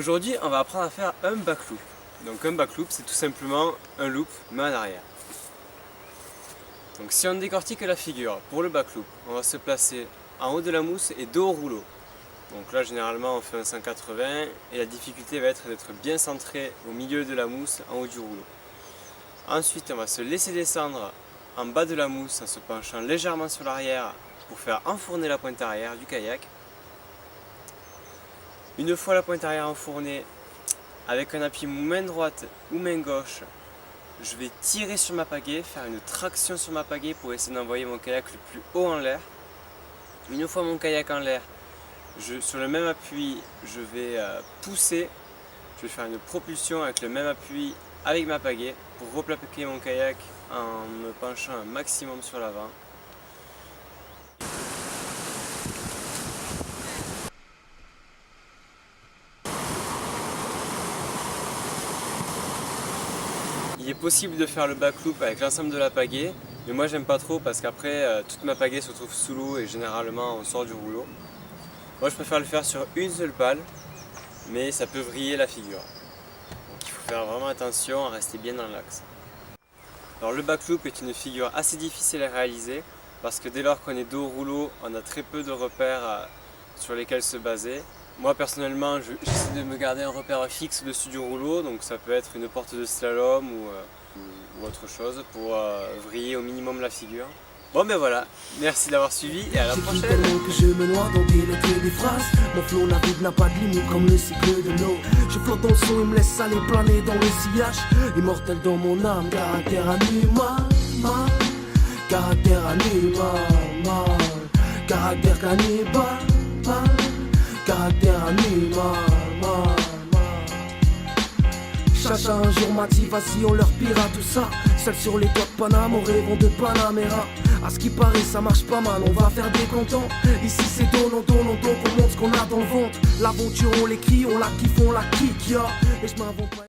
Aujourd'hui, on va apprendre à faire un backloop. Donc un backloop, c'est tout simplement un loop mais en arrière. Donc si on décortique la figure pour le backloop, on va se placer en haut de la mousse et dos au rouleau. Donc là, généralement, on fait un 180 et la difficulté va être d'être bien centré au milieu de la mousse en haut du rouleau. Ensuite, on va se laisser descendre en bas de la mousse en se penchant légèrement sur l'arrière pour faire enfourner la pointe arrière du kayak. Une fois la pointe arrière enfournée, avec un appui main droite ou main gauche, je vais tirer sur ma pagaie, faire une traction sur ma pagaie pour essayer d'envoyer mon kayak le plus haut en l'air. Une fois mon kayak en l'air, sur le même appui, je vais pousser, je vais faire une propulsion avec le même appui avec ma pagaie pour replaquer mon kayak en me penchant un maximum sur l'avant. Il est possible de faire le backloop avec l'ensemble de la pagaie, mais moi j'aime pas trop parce qu'après toute ma pagaie se trouve sous l'eau et généralement on sort du rouleau. Moi je préfère le faire sur une seule pale, mais ça peut vriller la figure. Donc il faut faire vraiment attention à rester bien dans l'axe. Alors le backloop est une figure assez difficile à réaliser parce que dès lors qu'on est dos au rouleau, on a très peu de repères sur lesquels se baser. Moi personnellement, j'essaie de me garder un repère fixe au-dessus du rouleau, donc ça peut être une porte de slalom ou autre chose pour vriller au minimum la figure. Bon ben voilà, merci d'avoir suivi et à la prochaine. Tellement que je me noie dans des lettres et des phrases. Mon flow navigue n'a pas de limite comme le cycle de l'eau. Je flotte dans le son, il me laisse aller planer dans le sillage. Immortel dans mon âme, caractère animal, caractère animal, caractère cannibale, caractère animal. Chacha un jour m'a dit vas-y on leur pira tout ça. Celle sur les toits de Paname, au rêvons de Panamera. À ce qui paraît ça marche pas mal, on va faire des contents. Ici c'est donnant, donc on montre ce qu'on a dans le ventre. L'aventure on l'écrit, on la kiffe, on la kick, ya. Et je m'invente pas.